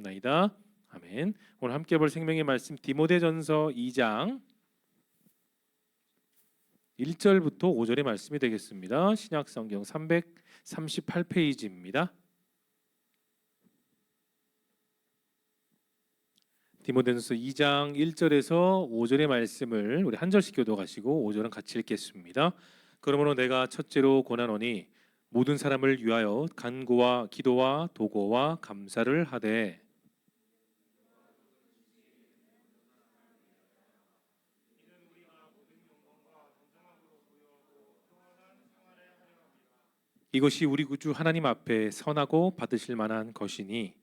나이다. 아멘. 오늘 함께 볼 생명의 말씀 디모데전서 2장 1절부터 5절의 말씀이 되겠습니다. 신약성경 338페이지입니다. 디모데전서 2장 1절에서 5절의 말씀을 우리 한 절씩 교독하시고 5절은 같이 읽겠습니다. 그러므로 내가 첫째로 권하노니 모든 사람을 위하여 간구와 기도와 도고와 감사를 하되 이것이 우리 구주 하나님 앞에 선하고 받으실 만한 것이니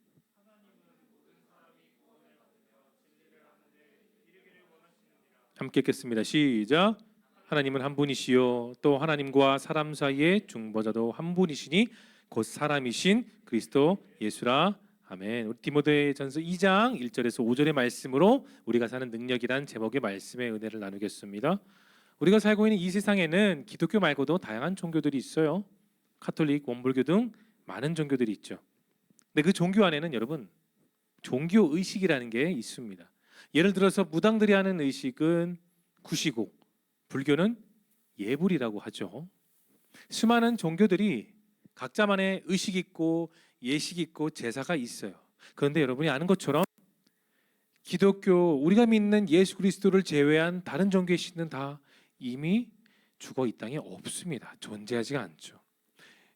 함께 읽겠습니다. 시작. 하나님은 한 분이시요 또 하나님과 사람 사이의 중보자도 한 분이시니 곧 사람이신 그리스도 예수라. 아멘. 우리 디모데전서 2장 1절에서 5절의 말씀으로 우리가 사는 능력이란 제목의 말씀의 은혜를 나누겠습니다. 우리가 살고 있는 이 세상에는 기독교 말고도 다양한 종교들이 있어요. 카톨릭, 원불교 등 많은 종교들이 있죠. 근데 그 종교 안에는 여러분 종교 의식이라는 게 있습니다. 예를 들어서 무당들이 하는 의식은 구시고, 불교는 예불이라고 하죠. 수많은 종교들이 각자만의 의식 있고 예식 있고 제사가 있어요. 그런데 여러분이 아는 것처럼 기독교, 우리가 믿는 예수 그리스도를 제외한 다른 종교의 신은 다 이미 죽어 이 땅에 없습니다. 존재하지가 않죠.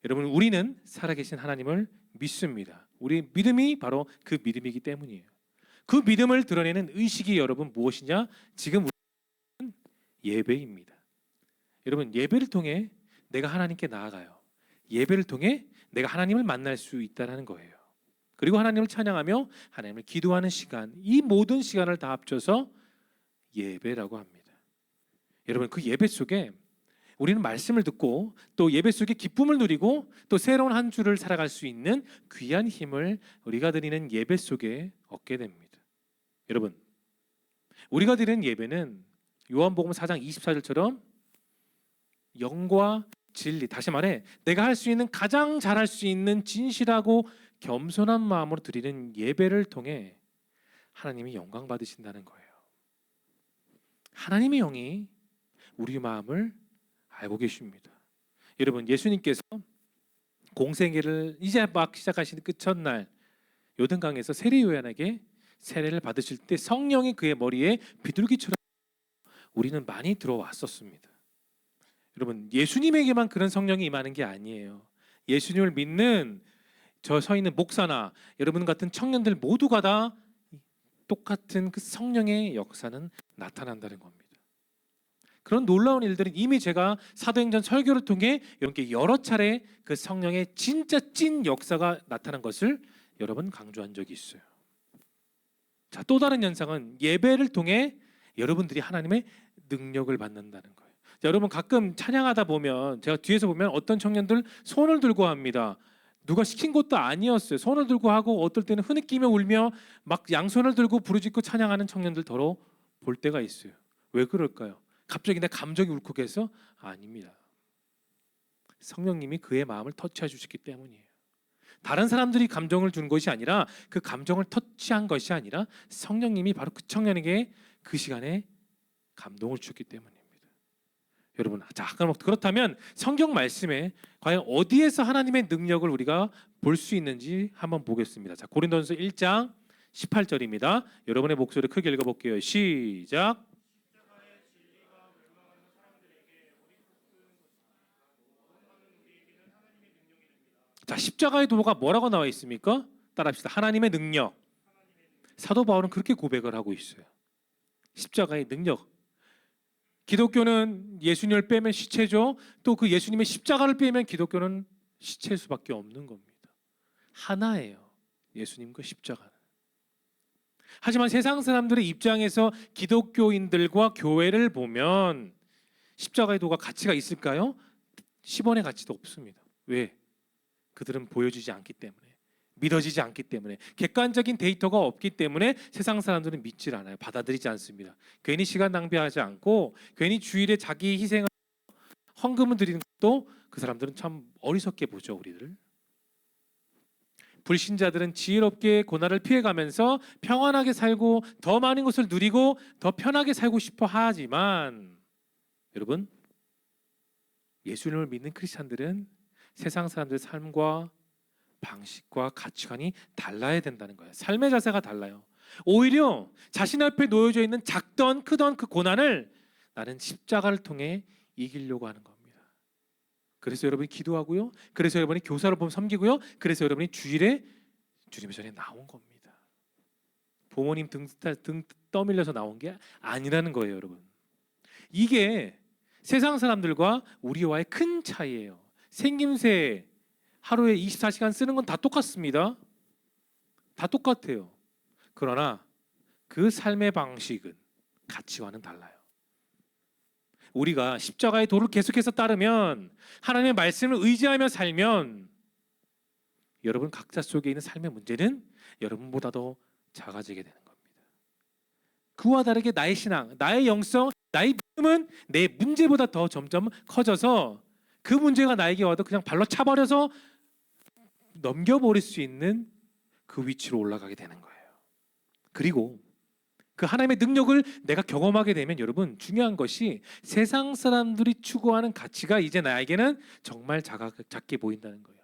여러분, 우리는 살아계신 하나님을 믿습니다. 우리 믿음이 바로 그 믿음이기 때문이에요. 그 믿음을 드러내는 의식이 여러분 무엇이냐? 지금 우리는 예배입니다. 여러분, 예배를 통해 내가 하나님께 나아가요. 예배를 통해 내가 하나님을 만날 수 있다는 거예요. 그리고 하나님을 찬양하며 하나님을 기도하는 시간, 이 모든 시간을 다 합쳐서 예배라고 합니다. 여러분, 그 예배 속에 우리는 말씀을 듣고 또 예배 속에 기쁨을 누리고 또 새로운 한 주를 살아갈 수 있는 귀한 힘을 우리가 드리는 예배 속에 얻게 됩니다. 여러분, 우리가 드리는 예배는 요한복음 4장 24절처럼 영과 진리, 다시 말해 내가 할 수 있는 가장 잘할 수 있는 진실하고 겸손한 마음으로 드리는 예배를 통해 하나님이 영광 받으신다는 거예요. 하나님의 영이 우리 마음을 알고 계십니다. 여러분, 예수님께서 공생애를 이제 막 시작하시는 그 첫날 요단강에서 세례 요한에게 세례를 받으실 때 성령이 그의 머리에 비둘기처럼 우리는 많이 들어왔었습니다. 여러분, 예수님에게만 그런 성령이 임하는 게 아니에요. 예수님을 믿는 저 서 있는 목사나 여러분 같은 청년들 모두가 다 똑같은 그 성령의 역사는 나타난다는 겁니다. 그런 놀라운 일들은 이미 제가 사도행전 설교를 통해 여러분께 여러 차례 그 성령의 진짜 찐 역사가 나타난 것을 여러분 강조한 적이 있어요. 자, 또 다른 현상은 예배를 통해 여러분들이 하나님의 능력을 받는다는 거예요. 자, 여러분 가끔 찬양하다 보면 제가 뒤에서 보면 어떤 청년들 손을 들고 합니다. 누가 시킨 것도 아니었어요. 손을 들고 하고 어떨 때는 흐느끼며 울며 막 양손을 들고 부르짖고 찬양하는 청년들 더러 볼 때가 있어요. 왜 그럴까요? 갑자기 내 감정이 울컥해서? 아닙니다. 성령님이 그의 마음을 터치해 주셨기 때문이에요. 다른 사람들이 감정을 준 것이 아니라 그 감정을 터치한 것이 아니라 성령님이 바로 그 청년에게 그 시간에 감동을 주셨기 때문입니다. 여러분, 자, 그렇다면 성경 말씀에 과연 어디에서 하나님의 능력을 우리가 볼 수 있는지 한번 보겠습니다. 자, 고린도전서 1장 18절입니다. 여러분의 목소리 크게 읽어볼게요. 시작. 자, 십자가의 도가 뭐라고 나와 있습니까? 따라합시다. 하나님의 능력. 사도 바울은 그렇게 고백을 하고 있어요. 십자가의 능력. 기독교는 예수님을 빼면 시체죠. 또 그 예수님의 십자가를 빼면 기독교는 시체일 수밖에 없는 겁니다. 하나예요. 예수님과 십자가는. 하지만 세상 사람들의 입장에서 기독교인들과 교회를 보면 십자가의 도가 가치가 있을까요? 10원의 가치도 없습니다. 왜? 그들은 보여주지 않기 때문에, 믿어지지 않기 때문에, 객관적인 데이터가 없기 때문에 세상 사람들은 믿질 않아요. 받아들이지 않습니다. 괜히 시간 낭비하지 않고 괜히 주일에 자기 희생을 헌금을 드리는 것도 그 사람들은 참 어리석게 보죠. 우리를 불신자들은 지혜롭게 고난을 피해가면서 평안하게 살고 더 많은 것을 누리고 더 편하게 살고 싶어 하지만 여러분, 예수님을 믿는 크리스찬들은 세상 사람들의 삶과 방식과 가치관이 달라야 된다는 거예요. 삶의 자세가 달라요. 오히려 자신 앞에 놓여져 있는 작던 크던 그 고난을 나는 십자가를 통해 이기려고 하는 겁니다. 그래서 여러분이 기도하고요. 그래서 여러분이 교사를 보면 섬기고요. 그래서 여러분이 주일에 주님의 전에 나온 겁니다. 부모님 등 떠밀려서 나온 게 아니라는 거예요, 여러분. 이게 세상 사람들과 우리와의 큰 차이예요. 생김새 하루에 24시간 쓰는 건 다 똑같습니다. 다 똑같아요. 그러나 그 삶의 방식은 가치와는 달라요. 우리가 십자가의 도를 계속해서 따르면 하나님의 말씀을 의지하며 살면 여러분 각자 속에 있는 삶의 문제는 여러분보다도 작아지게 되는 겁니다. 그와 다르게 나의 신앙, 나의 영성, 나의 믿음은 내 문제보다 더 점점 커져서 그 문제가 나에게 와도 그냥 발로 차버려서 넘겨버릴 수 있는 그 위치로 올라가게 되는 거예요. 그리고 그 하나님의 능력을 내가 경험하게 되면 여러분 중요한 것이 세상 사람들이 추구하는 가치가 이제 나에게는 정말 작게 보인다는 거예요.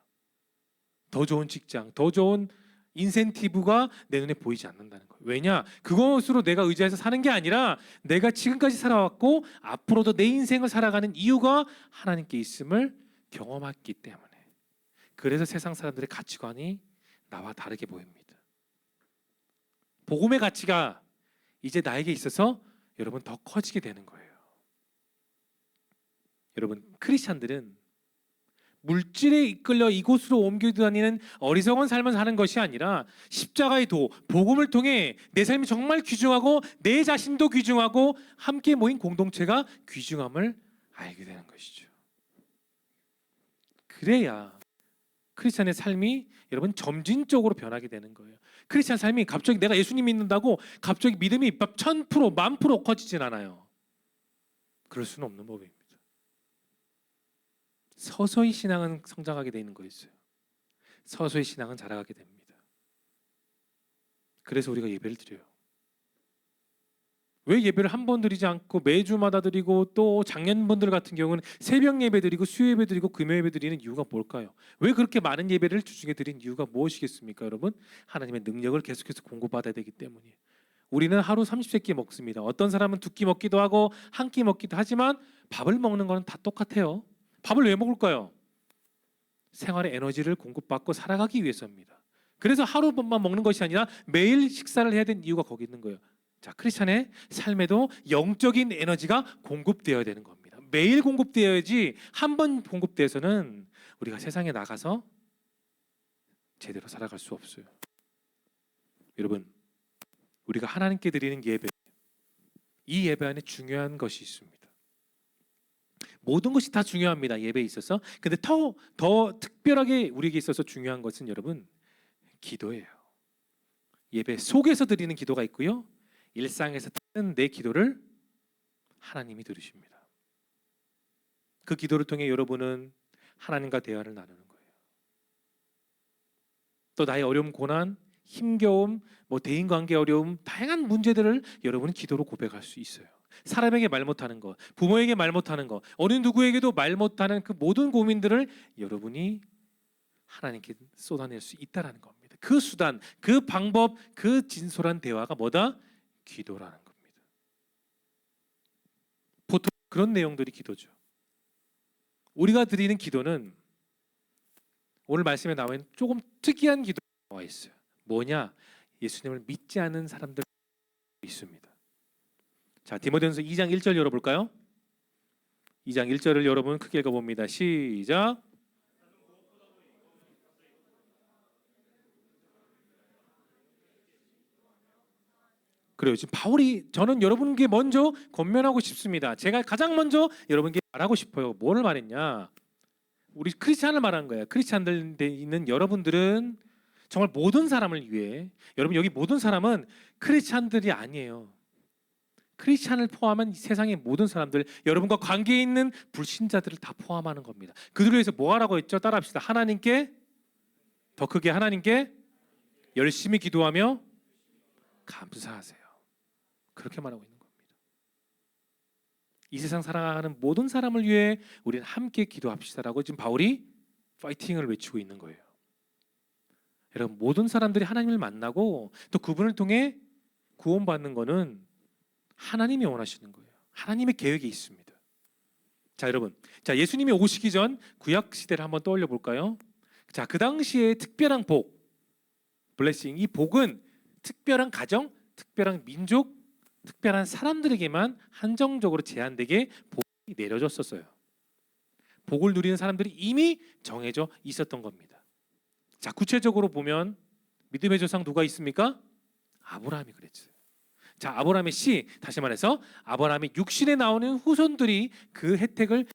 더 좋은 직장, 더 좋은 인센티브가 내 눈에 보이지 않는다는 거예요. 왜냐? 그것으로 내가 의지해서 사는 게 아니라 내가 지금까지 살아왔고 앞으로도 내 인생을 살아가는 이유가 하나님께 있음을 경험했기 때문에. 그래서 세상 사람들의 가치관이 나와 다르게 보입니다. 복음의 가치가 이제 나에게 있어서 여러분 더 커지게 되는 거예요. 여러분 크리스찬들은 물질에 이끌려 이곳으로 옮겨 다니는 어리석은 삶을 사는 것이 아니라 십자가의 도, 복음을 통해 내 삶이 정말 귀중하고 내 자신도 귀중하고 함께 모인 공동체가 귀중함을 알게 되는 것이죠. 그래야 크리스찬의 삶이 여러분 점진적으로 변하게 되는 거예요. 크리스찬 삶이 갑자기 내가 예수님 믿는다고 갑자기 믿음이 1000%, 10,000% 커지진 않아요. 그럴 수는 없는 법입니다. 서서히 신앙은 성장하게 되는 거였어요. 서서히 신앙은 자라가게 됩니다. 그래서 우리가 예배를 드려요. 왜 예배를 한 번 드리지 않고 매주마다 드리고 또 작년분들 같은 경우는 새벽 예배 드리고 수요 예배 드리고 금요 예배 드리는 이유가 뭘까요? 왜 그렇게 많은 예배를 주중에 드린 이유가 무엇이겠습니까, 여러분? 하나님의 능력을 계속해서 공급받아야 되기 때문이에요. 우리는 하루 30세끼 먹습니다. 어떤 사람은 2끼 먹기도 하고 1끼 먹기도 하지만 밥을 먹는 거는 다 똑같아요. 밥을 왜 먹을까요? 생활의 에너지를 공급받고 살아가기 위해서입니다. 그래서 하루만 먹는 것이 아니라 매일 식사를 해야 되는 이유가 거기 있는 거예요. 자, 크리스찬의 삶에도 영적인 에너지가 공급되어야 되는 겁니다. 매일 공급되어야지 한 번 공급돼서는 우리가 세상에 나가서 제대로 살아갈 수 없어요. 여러분, 우리가 하나님께 드리는 예배, 이 예배 안에 중요한 것이 있습니다. 모든 것이 다 중요합니다. 예배에 있어서. 근데 더 특별하게 우리에게 있어서 중요한 것은 여러분 기도예요. 예배 속에서 드리는 기도가 있고요. 일상에서 드리는 내 기도를 하나님이 들으십니다. 그 기도를 통해 여러분은 하나님과 대화를 나누는 거예요. 또 나의 어려움, 고난, 힘겨움, 대인관계 어려움, 다양한 문제들을 여러분은 기도로 고백할 수 있어요. 사람에게 말 못하는 것, 부모에게 말 못하는 것, 어느 누구에게도 말 못하는 그 모든 고민들을 여러분이 하나님께 쏟아낼 수 있다는 겁니다. 그 수단, 그 방법, 그 진솔한 대화가 뭐다? 기도라는 겁니다. 보통 그런 내용들이 기도죠. 우리가 드리는 기도는 오늘 말씀에 나와 있는 조금 특이한 기도가 나와 있어요. 뭐냐? 예수님을 믿지 않는 사람들 있습니다. 자, 디모데전서 2장 1절 열어볼까요? 2장 1절을 여러분 크게 읽어봅니다. 시작. 그래요. 지금 바울이 저는 여러분께 먼저 권면하고 싶습니다. 제가 가장 먼저 여러분께 말하고 싶어요. 뭐를 말했냐? 우리 크리스찬을 말한 거예요. 크리스찬들에 있는 여러분들은 정말 모든 사람을 위해, 여러분 여기 모든 사람은 크리스찬들이 아니에요. 크리스찬을 포함한 세상의 모든 사람들, 여러분과 관계에 있는 불신자들을 다 포함하는 겁니다. 그들을 위해서 뭐 하라고 했죠? 따라합시다. 하나님께 더 크게 하나님께 열심히 기도하며 감사하세요. 그렇게 말하고 있는 겁니다. 이 세상 살아가는 모든 사람을 위해 우리는 함께 기도합시다라고 지금 바울이 파이팅을 외치고 있는 거예요. 여러분, 모든 사람들이 하나님을 만나고 또 그분을 통해 구원받는 거는 하나님이 원하시는 거예요. 하나님의 계획이 있습니다. 자, 여러분, 자, 예수님이 오시기 전 구약 시대를 한번 떠올려 볼까요? 자, 그 당시에 특별한 복, 블레싱, 이 복은 특별한 가정, 특별한 민족, 특별한 사람들에게만 한정적으로 제한되게 복이 내려졌었어요. 복을 누리는 사람들이 이미 정해져 있었던 겁니다. 자, 구체적으로 보면 믿음의 조상 누가 있습니까? 아브라함이 그랬어요. 자, 아브라함의 씨, 다시 말해서 아브라함의 육신에 나오는 후손들이 그 혜택을.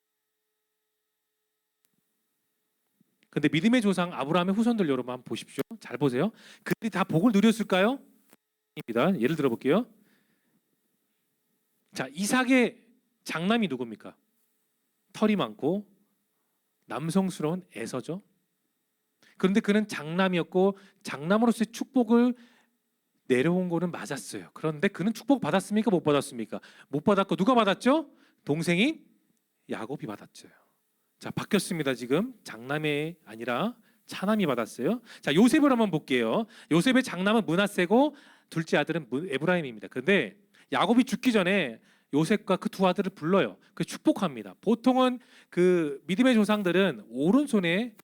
근데 믿음의 조상 아브라함의 후손들 여러분 한번 보십시오. 잘 보세요. 그들이 다 복을 누렸을까요? 입니다. 예를 들어 볼게요. 자, 이삭의 장남이 누굽니까? 털이 많고 남성스러운 에서죠. 그런데 그는 장남이었고 장남으로서의 축복을 내려온 거는 맞았어요. 그런데 그는 축복 받았습니까? 못 받았습니까? 못 받았고 누가 받았죠? 동생인 야곱이 받았죠. 자, 바뀌었습니다. 지금 장남이 아니라 차남이 받았어요. 자, 요셉을 한번 볼게요. 요셉의 장남은 므낫세고 둘째 아들은 에브라임입니다. 그런데 야곱이 죽기 전에 요셉과 그 두 아들을 불러요. 그 축복합니다. 보통은 그 믿음의 조상들은 오른손에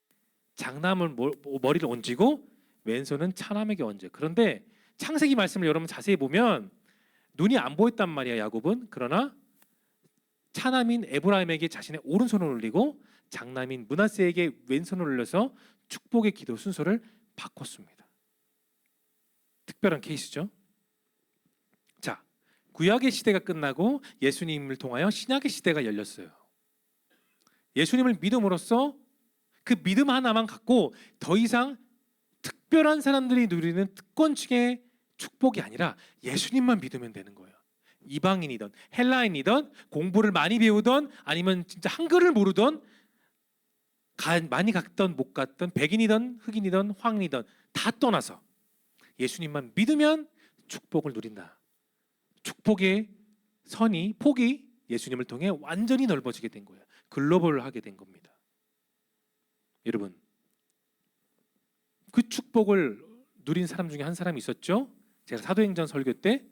장남을 머리를 얹고 왼손은 차남에게 얹어요. 그런데 창세기 말씀을 여러분 자세히 보면 눈이 안 보였단 말이야, 야곱은. 그러나 차남인 에브라임에게 자신의 오른손을 올리고 장남인 므낫세에게 왼손을 올려서 축복의 기도 순서를 바꿨습니다. 특별한 케이스죠. 자, 구약의 시대가 끝나고 예수님을 통하여 신약의 시대가 열렸어요. 예수님을 믿음으로써 그 믿음 하나만 갖고 더 이상 특별한 사람들이 누리는 특권층의 축복이 아니라 예수님만 믿으면 되는 거예요. 이방인이든 헬라인이든 공부를 많이 배우던 아니면 진짜 한글을 모르던 많이 갔던 못 갔던 백인이든 흑인이든 황인이든 다 떠나서 예수님만 믿으면 축복을 누린다. 축복의 폭이 예수님을 통해 완전히 넓어지게 된 거예요. 글로벌하게 된 겁니다. 여러분, 그 축복을 누린 사람 중에 한 사람이 있었죠. 제가 사도행전 설교 때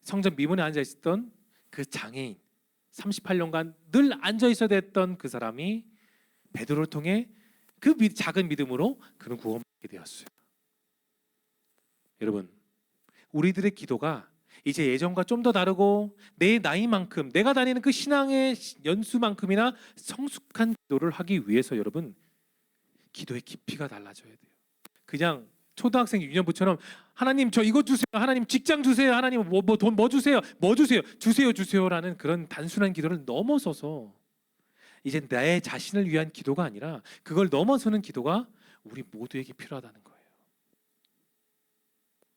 성전 미문에 앉아 있었던 그 장애인, 38년간 늘 앉아 있어야 됐던 그 사람이 베드로를 통해 그 작은 믿음으로 그는 구원받게 되었어요. 여러분, 우리들의 기도가 이제 예전과 좀 더 다르고 내 나이만큼 내가 다니는 그 신앙의 연수만큼이나 성숙한 기도를 하기 위해서 여러분, 기도의 깊이가 달라져야 돼요. 그냥 초등학생 유년부처럼 하나님 저 이거 주세요, 하나님 직장 주세요, 하나님 돈 뭐 주세요, 주세요라는 그런 단순한 기도를 넘어서서 이제 내 자신을 위한 기도가 아니라 그걸 넘어서는 기도가 우리 모두에게 필요하다는 거예요.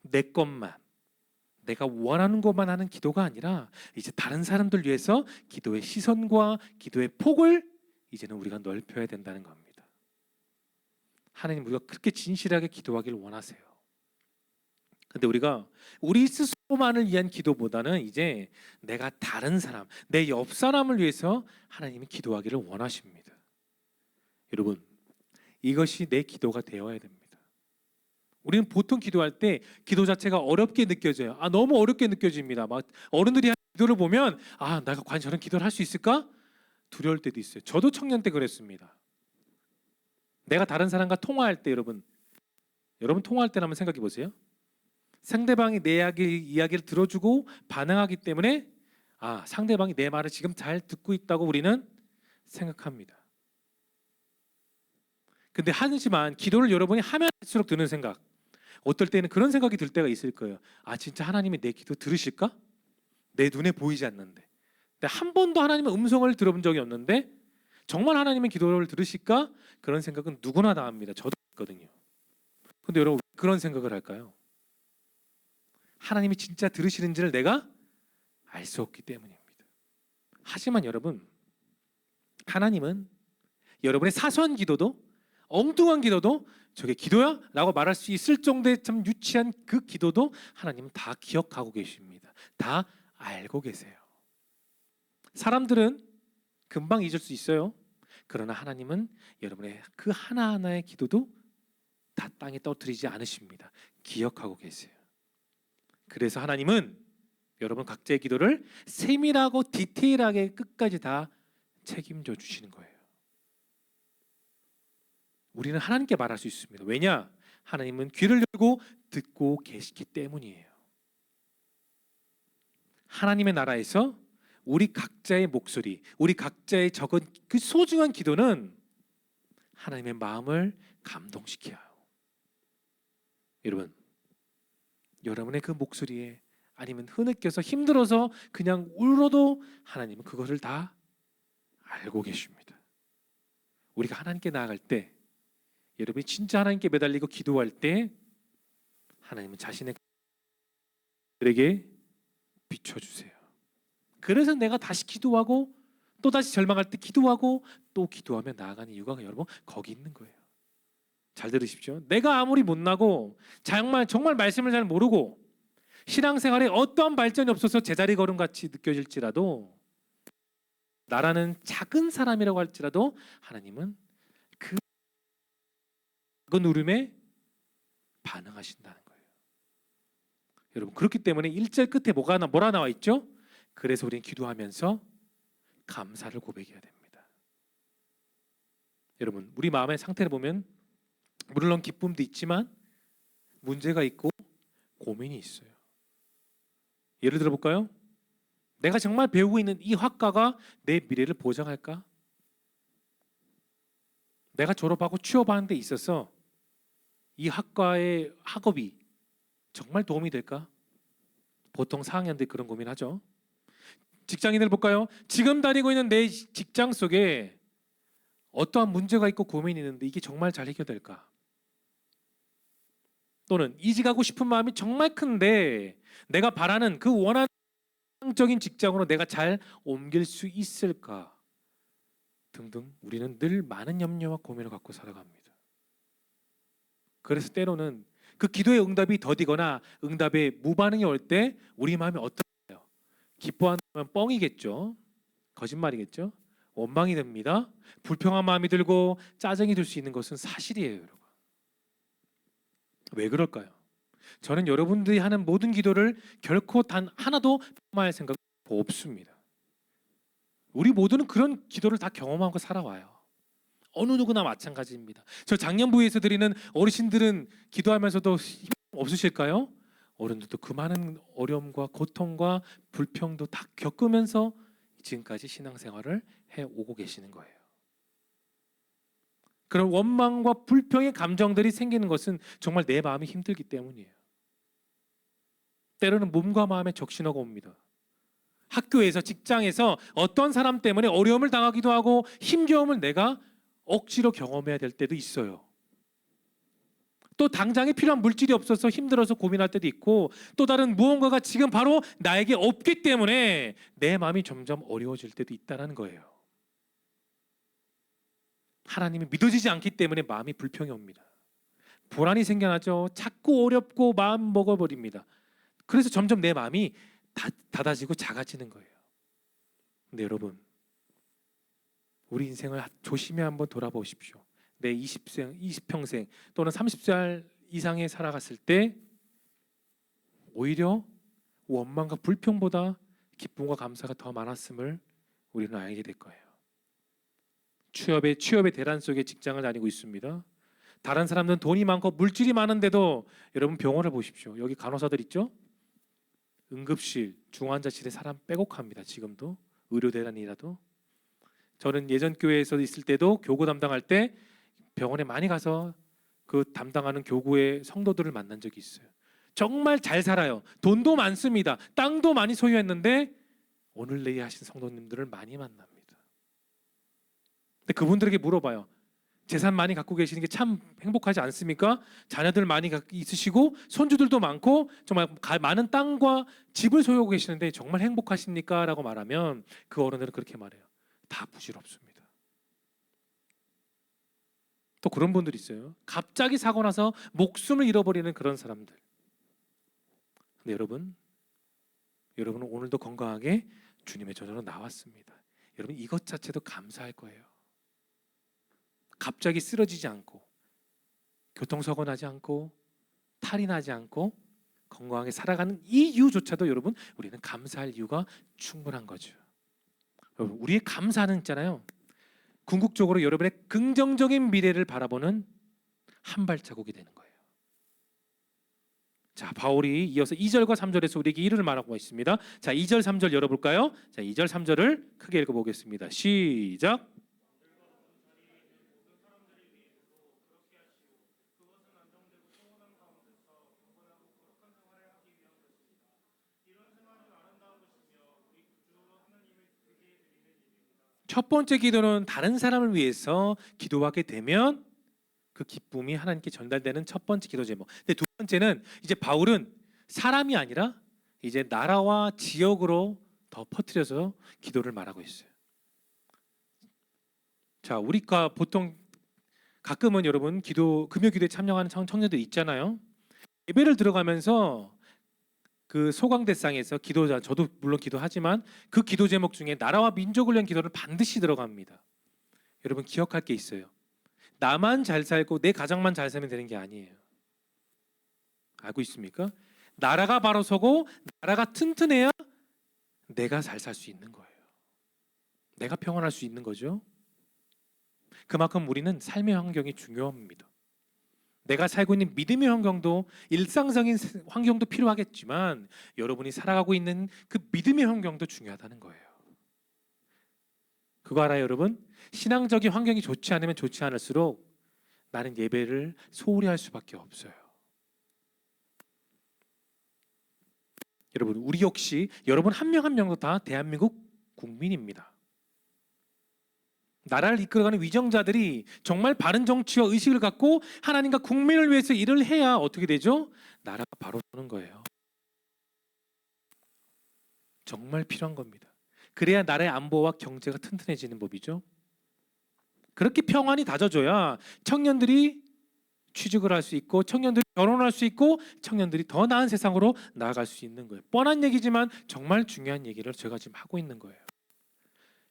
내 것만, 내가 원하는 것만 하는 기도가 아니라 이제 다른 사람들 위해서 기도의 시선과 기도의 폭을 이제는 우리가 넓혀야 된다는 겁니다. 하나님, 우리가 그렇게 진실하게 기도하기를 원하세요. 근데 우리가 우리 스스로만을 위한 기도보다는 이제 내가 다른 사람, 내 옆 사람을 위해서 하나님이 기도하기를 원하십니다. 여러분, 이것이 내 기도가 되어야 됩니다. 우리는 보통 기도할 때 기도 자체가 어렵게 느껴져요. 너무 어렵게 느껴집니다. 막 어른들이 하는 기도를 보면 내가 과연 저런 기도를 할 수 있을까? 두려울 때도 있어요. 저도 청년 때 그랬습니다. 내가 다른 사람과 통화할 때 여러분 통화할 때 한번 생각해 보세요. 상대방이 내 이야기를 들어주고 반응하기 때문에 상대방이 내 말을 지금 잘 듣고 있다고 우리는 생각합니다. 근데 하지만 기도를 여러분이 하면 할수록 드는 생각, 어떨 때는 그런 생각이 들 때가 있을 거예요. 진짜 하나님이 내 기도 들으실까? 내 눈에 보이지 않는데, 한 번도 하나님의 음성을 들어본 적이 없는데 정말 하나님의 기도를 들으실까? 그런 생각은 누구나 다 합니다. 저도 했거든요. 근데 여러분, 왜 그런 생각을 할까요? 하나님이 진짜 들으시는지를 내가 알 수 없기 때문입니다. 하지만 여러분, 하나님은 여러분의 사소한 기도도 엉뚱한 기도도 저게 기도야? 라고 말할 수 있을 정도의 참 유치한 그 기도도 하나님은 다 기억하고 계십니다. 다 알고 계세요. 사람들은 금방 잊을 수 있어요. 그러나 하나님은 여러분의 그 하나하나의 기도도 다 땅에 떨어뜨리지 않으십니다. 기억하고 계세요. 그래서 하나님은 여러분 각자의 기도를 세밀하고 디테일하게 끝까지 다 책임져 주시는 거예요. 우리는 하나님께 말할 수 있습니다. 왜냐? 하나님은 귀를 열고 듣고 계시기 때문이에요. 하나님의 나라에서 우리 각자의 목소리, 우리 각자의 적은 그 소중한 기도는 하나님의 마음을 감동시켜요. 여러분, 여러분의 그 목소리에 아니면 흐느껴서 힘들어서 그냥 울어도 하나님은 그것을 다 알고 계십니다. 우리가 하나님께 나아갈 때, 여러분이 진짜 하나님께 매달리고 기도할 때 하나님은 자신의 그에게 비춰주세요. 그래서 내가 다시 기도하고 또 다시 절망할 때 기도하고 또 기도하며 나아가는 이유가 여러분 거기 있는 거예요. 잘 들으십시오. 내가 아무리 못나고 정말 말씀을 잘 모르고 신앙생활에 어떠한 발전이 없어서 제자리 걸음같이 느껴질지라도 나라는 작은 사람이라고 할지라도 하나님은 그 작은 울음에 반응하신다는 거예요. 여러분 그렇기 때문에 1절 끝에 뭐라 나와 있죠? 그래서 우리는 기도하면서 감사를 고백해야 됩니다. 여러분 우리 마음의 상태를 보면 물론 기쁨도 있지만 문제가 있고 고민이 있어요. 예를 들어 볼까요? 내가 정말 배우고 있는 이 학과가 내 미래를 보장할까? 내가 졸업하고 취업하는 데 있어서 이 학과의 학업이 정말 도움이 될까? 보통 4학년들 그런 고민하죠. 직장인을 볼까요? 지금 다니고 있는 내 직장 속에 어떠한 문제가 있고 고민이 있는데 이게 정말 잘 해결될까? 또는 이직하고 싶은 마음이 정말 큰데 내가 바라는 그 원하는 적인 직장으로 내가 잘 옮길 수 있을까? 등등 우리는 늘 많은 염려와 고민을 갖고 살아갑니다. 그래서 때로는 그 기도의 응답이 더디거나 응답에 무반응이 올 때 우리 마음이 어떨까요? 기뻐하는 뻥이겠죠. 거짓말이겠죠. 원망이 됩니다. 불평한 마음이 들고 짜증이 들 수 있는 것은 사실이에요, 여러분. 왜 그럴까요? 저는 여러분들이 하는 모든 기도를 결코 단 하나도 폄하할 생각 없습니다. 우리 모두는 그런 기도를 다 경험하고 살아와요. 어느 누구나 마찬가지입니다. 저 작년부에서 드리는 어르신들은 기도하면서도 힘 없으실까요? 어른들도 그 많은 어려움과 고통과 불평도 다 겪으면서 지금까지 신앙생활을 해오고 계시는 거예요. 그런 원망과 불평의 감정들이 생기는 것은 정말 내 마음이 힘들기 때문이에요. 때로는 몸과 마음에 적신호가 옵니다. 학교에서 직장에서 어떤 사람 때문에 어려움을 당하기도 하고 힘겨움을 내가 억지로 경험해야 될 때도 있어요. 또 당장에 필요한 물질이 없어서 힘들어서 고민할 때도 있고 또 다른 무언가가 지금 바로 나에게 없기 때문에 내 마음이 점점 어려워질 때도 있다는 거예요. 하나님이 믿어지지 않기 때문에 마음이 불평이 옵니다. 불안이 생겨나죠. 자꾸 어렵고 마음 먹어버립니다. 그래서 점점 내 마음이 닫아지고 작아지는 거예요. 근데 여러분 우리 인생을 조심히 한번 돌아보십시오. 내 20평생 또는 30살 이상에 살아갔을 때 오히려 원망과 불평보다 기쁨과 감사가 더 많았음을 우리는 알게 될 거예요. 취업의 대란 속에 직장을 다니고 있습니다. 다른 사람들은 돈이 많고 물질이 많은데도 여러분 병원을 보십시오. 여기 간호사들 있죠? 응급실, 중환자실에 사람 빼곡합니다. 지금도 의료 대란이라도. 저는 예전 교회에서 있을 때도 교구 담당할 때 병원에 많이 가서 그 담당하는 교구의 성도들을 만난 적이 있어요. 정말 잘 살아요. 돈도 많습니다. 땅도 많이 소유했는데 오늘 내일 하신 성도님들을 많이 만납니다. 근데 그분들에게 물어봐요. 재산 많이 갖고 계시는 게 참 행복하지 않습니까? 자녀들 많이 있으시고 손주들도 많고 정말 많은 땅과 집을 소유하고 계시는데 정말 행복하십니까? 라고 말하면 그 어른들은 그렇게 말해요. 다 부질없습니다. 또 그런 분들이 있어요. 갑자기 사고 나서 목숨을 잃어버리는 그런 사람들. 근데 여러분은 오늘도 건강하게 주님의 전으로 나왔습니다. 여러분 이것 자체도 감사할 거예요. 갑자기 쓰러지지 않고, 교통사고 나지 않고, 탈이 나지 않고 건강하게 살아가는 이 이유조차도 여러분 우리는 감사할 이유가 충분한 거죠. 여러분 우리의 감사는 있잖아요. 궁극적으로 여러분의 긍정적인 미래를 바라보는 한 발자국이 되는 거예요. 자, 바울이 이어서 2절과 3절에서 우리에게 이를 말하고 있습니다. 자, 2절 3절 열어볼까요? 자, 2절 3절을 크게 읽어보겠습니다. 시작. 첫 번째 기도는 다른 사람을 위해서 기도하게 되면 그 기쁨이 하나님께 전달되는 첫 번째 기도 제목. 근데 두 번째는 이제 바울은 사람이 아니라 이제 나라와 지역으로 더 퍼뜨려서 기도를 말하고 있어요. 자, 우리가 보통 가끔은 여러분 금요 기도에 참여하는 청년들 있잖아요. 예배를 들어가면서 그 소강대상에서 기도자, 저도 물론 기도하지만 그 기도 제목 중에 나라와 민족을 위한 기도를 반드시 들어갑니다. 여러분 기억할 게 있어요. 나만 잘 살고 내 가정만 잘 살면 되는 게 아니에요. 알고 있습니까? 나라가 바로 서고 나라가 튼튼해야 내가 잘 살 수 있는 거예요. 내가 평안할 수 있는 거죠. 그만큼 우리는 삶의 환경이 중요합니다. 내가 살고 있는 믿음의 환경도 일상적인 환경도 필요하겠지만 여러분이 살아가고 있는 그 믿음의 환경도 중요하다는 거예요. 그거 알아요, 여러분? 신앙적인 환경이 좋지 않으면 좋지 않을수록 나는 예배를 소홀히 할 수밖에 없어요. 여러분, 우리 역시 여러분 한 명 한 명도 다 대한민국 국민입니다. 나라를 이끌어가는 위정자들이 정말 바른 정치와 의식을 갖고 하나님과 국민을 위해서 일을 해야 어떻게 되죠? 나라가 바로 서는 거예요. 정말 필요한 겁니다. 그래야 나라의 안보와 경제가 튼튼해지는 법이죠. 그렇게 평안이 다져져야 청년들이 취직을 할 수 있고 청년들이 결혼할 수 있고 청년들이 더 나은 세상으로 나아갈 수 있는 거예요. 뻔한 얘기지만 정말 중요한 얘기를 제가 지금 하고 있는 거예요.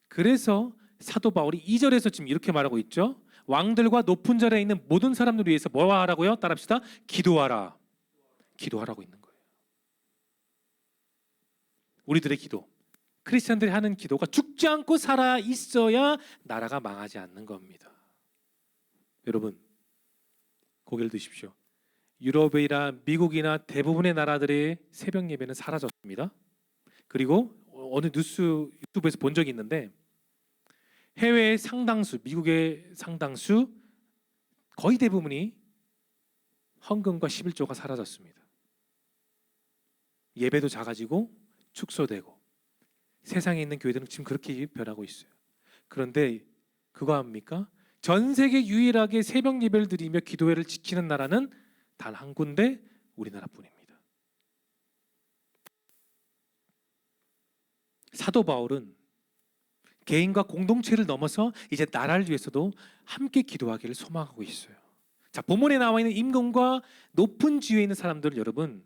그래서 사도 바울이 2절에서 지금 이렇게 말하고 있죠. 왕들과 높은 자리에 있는 모든 사람들을 위해서 뭐 하라고요? 따라합시다. 기도하라. 기도하라고 있는 거예요. 우리들의 기도, 크리스천들이 하는 기도가 죽지 않고 살아 있어야 나라가 망하지 않는 겁니다. 여러분 고개를 드십시오. 유럽이나 미국이나 대부분의 나라들의 새벽 예배는 사라졌습니다. 그리고 어느 유튜브에서 본 적이 있는데 해외의 상당수, 미국의 상당수 거의 대부분이 헌금과 11조가 사라졌습니다. 예배도 작아지고 축소되고 세상에 있는 교회들은 지금 그렇게 변하고 있어요. 그런데 그거 압니까? 전 세계 유일하게 새벽 예배를 드리며 기도회를 지키는 나라는 단 한 군데, 우리나라뿐입니다. 사도 바울은 개인과 공동체를 넘어서 이제 나라를 위해서도 함께 기도하기를 소망하고 있어요. 자, 본문에 나와 있는 임금과 높은 지위에 있는 사람들을 여러분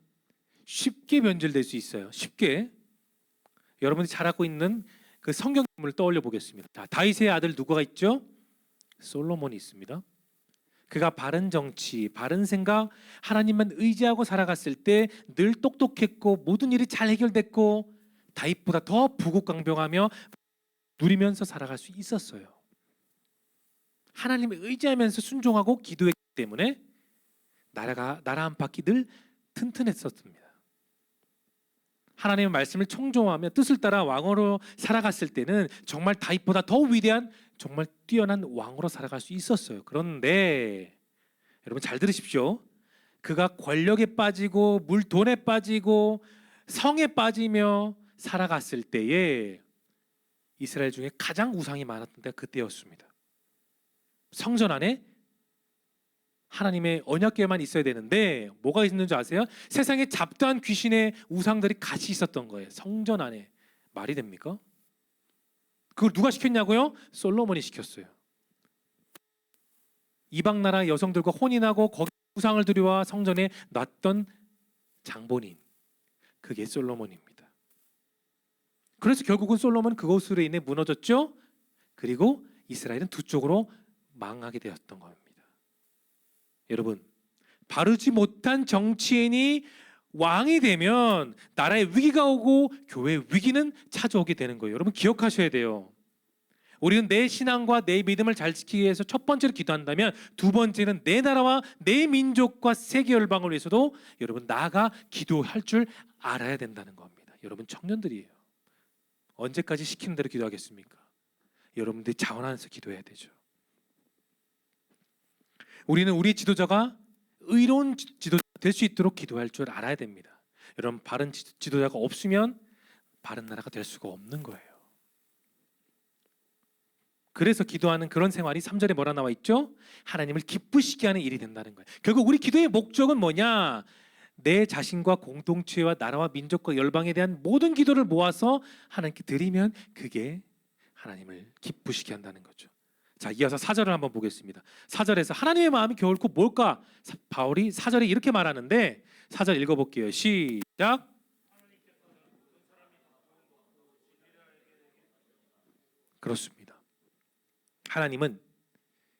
쉽게 변질될 수 있어요. 쉽게. 여러분이 잘 알고 있는 그 성경 인물을 떠올려 보겠습니다. 자, 다윗의 아들 누구가 있죠? 솔로몬이 있습니다. 그가 바른 정치, 바른 생각, 하나님만 의지하고 살아갔을 때 늘 똑똑했고 모든 일이 잘 해결됐고 다윗보다 더 부국강병하며 누리면서 살아갈 수 있었어요. 하나님을 의지하면서 순종하고 기도했기 때문에 나라 안팎이 늘 튼튼했었습니다. 하나님의 말씀을 청종하며 뜻을 따라 왕으로 살아갔을 때는 정말 다윗보다 더 위대한 정말 뛰어난 왕으로 살아갈 수 있었어요. 그런데 여러분 잘 들으십시오. 그가 권력에 빠지고 돈에 빠지고 성에 빠지며 살아갔을 때에 이스라엘 중에 가장 우상이 많았던 때가 그때였습니다. 성전 안에 하나님의 언약궤만 있어야 되는데 뭐가 있는지 아세요? 세상에 잡다한 귀신의 우상들이 같이 있었던 거예요. 성전 안에. 말이 됩니까? 그걸 누가 시켰냐고요? 솔로몬이 시켰어요. 이방 나라 여성들과 혼인하고 거기 우상을 들여와 성전에 놨던 장본인, 그게 솔로몬입니다. 그래서 결국은 솔로몬은 그것으로 인해 무너졌죠. 그리고 이스라엘은 두 쪽으로 망하게 되었던 겁니다. 여러분, 바르지 못한 정치인이 왕이 되면 나라에 위기가 오고 교회의 위기는 찾아오게 되는 거예요. 여러분 기억하셔야 돼요. 우리는 내 신앙과 내 믿음을 잘 지키기 위해서 첫 번째로 기도한다면, 두 번째는 내 나라와 내 민족과 세계 열방을 위해서도 여러분 나아가 기도할 줄 알아야 된다는 겁니다. 여러분 청년들이에요. 언제까지 시키는 대로 기도하겠습니까? 여러분들이 자원하면서 기도해야 되죠. 우리는 우리 지도자가 의로운 지도자가 될 수 있도록 기도할 줄 알아야 됩니다. 여러분 바른 지도자가 없으면 바른 나라가 될 수가 없는 거예요. 그래서 기도하는 그런 생활이 3절에 뭐라 나와 있죠? 하나님을 기쁘시게 하는 일이 된다는 거예요. 결국 우리 기도의 목적은 뭐냐? 내 자신과 공동체와 나라와 민족과 열방에 대한 모든 기도를 모아서 하나님께 드리면 그게 하나님을 기쁘시게 한다는 거죠. 자, 이어서 4절을 한번 보겠습니다. 4절에서 하나님의 마음이 결코 뭘까? 바울이 4절에 이렇게 말하는데 4절 읽어볼게요. 시작. 그렇습니다. 하나님은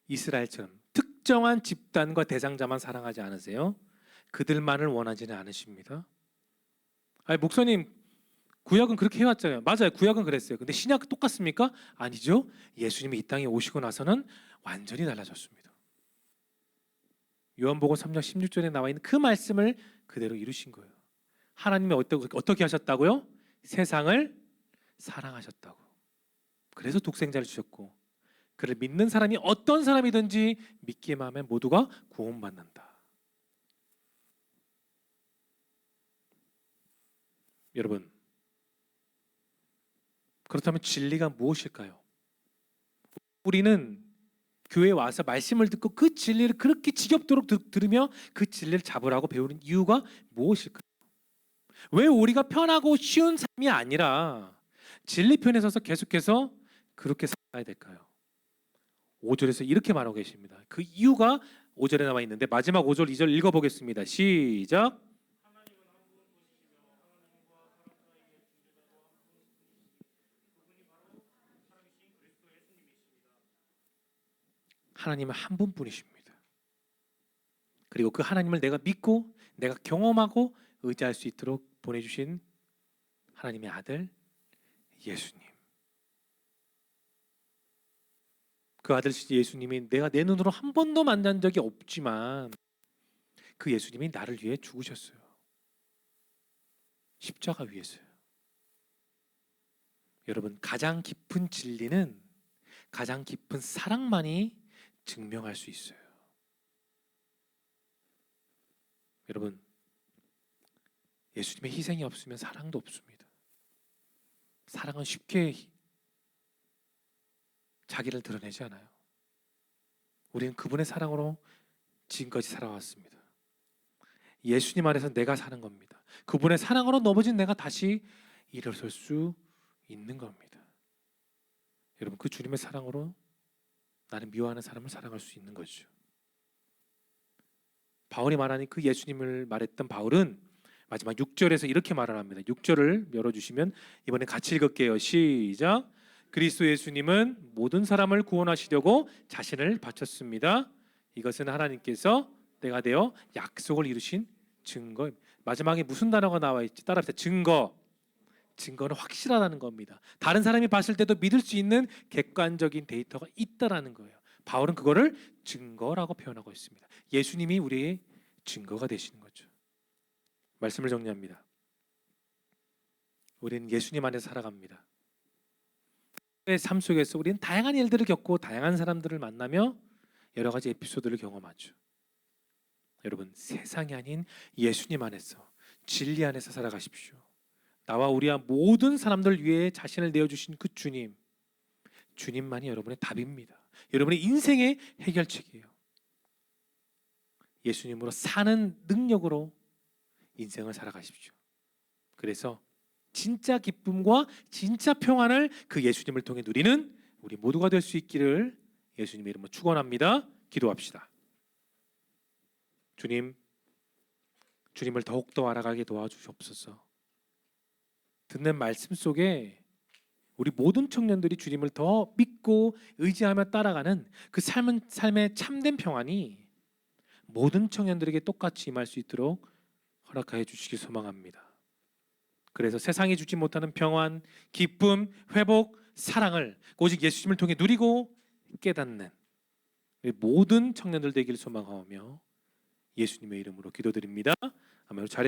이스라엘처럼 특정한 집단과 대상자만 사랑하지 않으세요. 그들만을 원하지는 않으십니다. 아니, 목사님 구약은 그렇게 해왔잖아요. 맞아요, 구약은 그랬어요. 근데 신약 똑같습니까? 아니죠. 예수님이 이 땅에 오시고 나서는 완전히 달라졌습니다. 요한복음 3장 16절에 나와 있는 그 말씀을 그대로 이루신 거예요. 하나님이 어떻게 하셨다고요? 세상을 사랑하셨다고. 그래서 독생자를 주셨고, 그를 믿는 사람이 어떤 사람이든지 믿기만 하면 모두가 구원받는다. 여러분, 그렇다면 진리가 무엇일까요? 우리는 교회에 와서 말씀을 듣고 그 진리를 그렇게 지겹도록 들으며 그 진리를 잡으라고 배우는 이유가 무엇일까요? 왜 우리가 편하고 쉬운 삶이 아니라 진리 편에 서서 계속해서 그렇게 살아야 될까요? 5절에서 이렇게 말하고 계십니다. 그 이유가 5절에 나와 있는데 마지막 5절 2절 읽어보겠습니다. 시작. 하나님은 한 분뿐이십니다. 그리고 그 하나님을 내가 믿고 내가 경험하고 의지할 수 있도록 보내주신 하나님의 아들 예수님. 그 아들 예수님이 내가 내 눈으로 한 번도 만난 적이 없지만 그 예수님이 나를 위해 죽으셨어요. 십자가 위에서요. 여러분, 가장 깊은 진리는 가장 깊은 사랑만이 증명할 수 있어요. 여러분, 예수님의 희생이 없으면 사랑도 없습니다. 사랑은 쉽게 자기를 드러내지 않아요. 우리는 그분의 사랑으로 지금까지 살아왔습니다. 예수님 안에서 내가 사는 겁니다. 그분의 사랑으로 넘어진 내가 다시 일어설 수 있는 겁니다. 여러분, 그 주님의 사랑으로 나는 미워하는 사람을 사랑할 수 있는 거죠. 바울이 말하는 그 예수님을 말했던 바울은 마지막 6절에서 이렇게 말을 합니다. 6절을 열어주시면 이번에 같이 읽을게요. 시작. 그리스도 예수님은 모든 사람을 구원하시려고 자신을 바쳤습니다. 이것은 하나님께서 때가 되어 약속을 이루신 증거. 마지막에 무슨 단어가 나와 있지? 따라합시다. 증거. 증거는 확실하다는 겁니다. 다른 사람이 봤을 때도 믿을 수 있는 객관적인 데이터가 있다라는 거예요. 바울은 그거를 증거라고 표현하고 있습니다. 예수님이 우리의 증거가 되시는 거죠. 말씀을 정리합니다. 우리는 예수님 안에서 살아갑니다. 삶 속에서 우리는 다양한 일들을 겪고 다양한 사람들을 만나며 여러 가지 에피소드를 경험하죠. 여러분, 세상이 아닌 예수님 안에서, 진리 안에서 살아가십시오. 나와 우리와 모든 사람들 위해 자신을 내어주신 그 주님, 주님만이 여러분의 답입니다. 여러분의 인생의 해결책이에요. 예수님으로 사는 능력으로 인생을 살아가십시오. 그래서 진짜 기쁨과 진짜 평안을 그 예수님을 통해 누리는 우리 모두가 될 수 있기를 예수님의 이름으로 축원합니다. 기도합시다. 주님을 더욱더 알아가게 도와주시옵소서. 듣는 말씀 속에 우리 모든 청년들이 주님을 더 믿고 의지하며 따라가는 그 삶의 참된 평안이 모든 청년들에게 똑같이 임할 수 있도록 허락하여 주시기 소망합니다. 그래서 세상이 주지 못하는 평안, 기쁨, 회복, 사랑을 오직 예수님을 통해 누리고 깨닫는 모든 청년들 되기를 소망하며 예수님의 이름으로 기도드립니다. 아멘. 잘